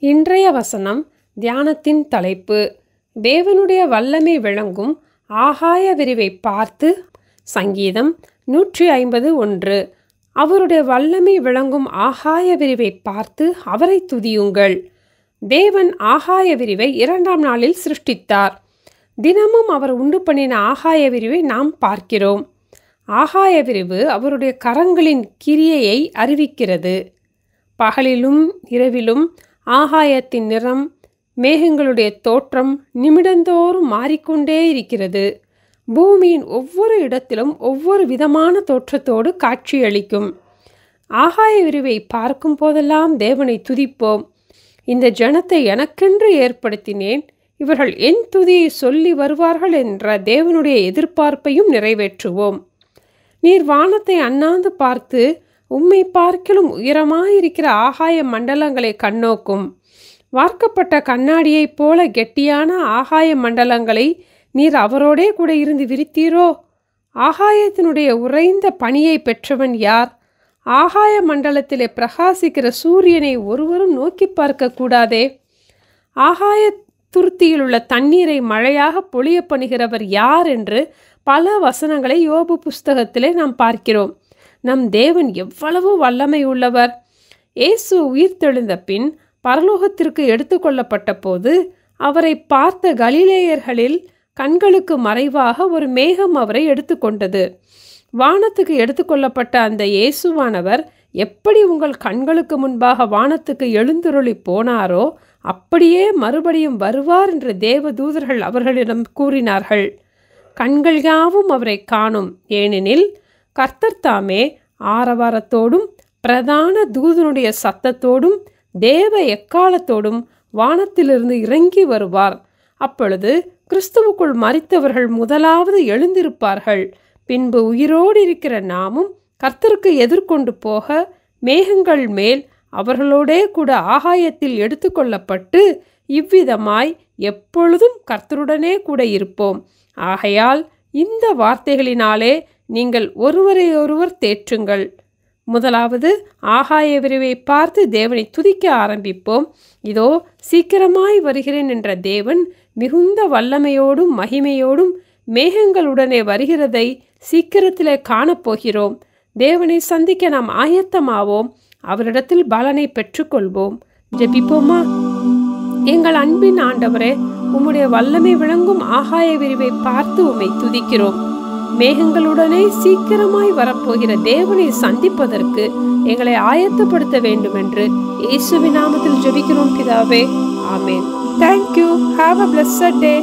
இன்றைய வசனம் தியானத்தின் தலைப்பு தேவனுடைய வல்லமை விளங்கும் ஆகாய விரிவை பார்த்து. சங்கீதம் 151. அவருடைய வல்லமை விளங்கும் ஆகாய விரிவை பார்த்து அவரை துதியுங்கள். தேவன் ஆகாய விரிவை 2ஆம் நாளில் சிருஷ்டித்தார். தினமும் அவர் உண்டு பண்ணின ஆகாய விரிவை நாம் பார்க்கிறோம். ஆகாய விரிவு அவருடைய கரங்களின் கிரியையை அறிவிக்கிறது. பகலிலும் இரவிலும் ஆகாயத்தின் நிறம், மேகங்களுடைய தோற்றம் நிமிடந்தோறும் மாறிக்கொண்டே இருக்கிறது. பூமியின் ஒவ்வொரு இடத்திலும் ஒவ்வொரு விதமான தோற்றத்தோடு காட்சியளிக்கும். ஆகாய விரிவை பார்க்கும் போதெல்லாம் தேவனை துதிப்போம். இந்த ஜனத்தை எனக்கென்று ஏற்படுத்தினேன், இவர்கள் என் துதியை சொல்லி வருவார்கள் என்ற தேவனுடைய எதிர்பார்ப்பையும் நிறைவேற்றுவோம். நீர் வானத்தை அண்ணாந்து பார்த்து உம்மை பார்க்கிலும் உயரமாயிருக்கிற ஆகாய மண்டலங்களை கண்ணோக்கும். வார்க்கப்பட்ட கண்ணாடியைப் போல கெட்டியான ஆகாய மண்டலங்களை நீர் அவரோடே கூட இருந்து விரித்தீரோ? ஆகாயத்தினுடைய உறைந்த பனியை பெற்றவன் யார்? ஆகாய மண்டலத்திலே பிரகாசிக்கிற சூரியனை ஒருவரும் நோக்கி பார்க்க கூடாதே. ஆகாய துருத்தியில் உள்ள தண்ணீரை மழையாக பொழிய பண்ணுகிறவர் யார் என்று பல வசனங்களை யோபு புஸ்தகத்திலே நாம் பார்க்கிறோம். நம் தேவன் எவ்வளவு வல்லமை உள்ளவர்! இயேசு உயிர்த்தெழுந்த பின் பரலோகத்திற்கு எடுத்துக்கொள்ளப்பட்ட போது அவரை பார்த்த கலிலேயர்களில் கண்களுக்கு மறைவாக ஒரு மேகம் அவரை எடுத்துக்கொண்டது. வானத்துக்கு எடுத்துக்கொள்ளப்பட்ட அந்த இயேசுவானவர் எப்படி உங்கள் கண்களுக்கு முன்பாக வானத்துக்கு எழுந்துருளி போனாரோ அப்படியே மறுபடியும் வருவார் என்று தேவதூதர்கள் அவர்களிடம் கூறினார்கள். கண்கள் யாவும் அவரை காணும். ஏனெனில் கர்த்தர் தாமே ஆரவாரத்தோடும் பிரதான தூதனுடைய சத்தத்தோடும் தேவ எக்காலத்தோடும் வானத்திலிருந்து இறங்கி வருவார். அப்பொழுது கிறிஸ்துவுக்குள் மரித்தவர்கள் முதலாவது எழுந்திருப்பார்கள். பின்பு உயிரோடு இருக்கிற நாமும் கர்த்தருக்கு எதிர்கொண்டு போக மேகங்கள் மேல் அவர்களோடே கூட ஆகாயத்தில் எடுத்துக்கொள்ளப்பட்டு இவ்விதமாய் எப்பொழுதும் கர்த்தருடனே கூட இருப்போம். ஆகையால் இந்த வார்த்தைகளினாலே நீங்கள் ஒருவரையொருவர் தேற்றுங்கள். முதலாவது ஆகாய விரிவை பார்த்து தேவனை துதிக்க ஆரம்பிப்போம். இதோ சீக்கிரமாய் வருகிறேன் என்ற தேவன் மிகுந்த வல்லமையோடும் மகிமையோடும் மேகங்களுடனே வருகிறதை சீக்கிரத்திலே காணப்போகிறோம். தேவனை சந்திக்க நாம் ஆயத்தமாவோம். அவரிடத்தில் பலனை பெற்றுக்கொள்வோம். ஜெபிப்போமா? எங்கள் அன்பின் ஆண்டவரே, உம்முடைய வல்லமை விளங்கும் ஆகாய விரிவை பார்த்து உம்மை துதிக்கிறோம். மேகங்களுடனே சீக்கிரமாய் வரப்போகிற தேவனை சந்திப்பதற்கு எங்களை ஆயத்தப்படுத்த வேண்டும் என்று இயேசுவின் நாமத்தில் ஜெபிக்கிறோம் பிதாவே. ஆமென். Thank you. Have a blessed day.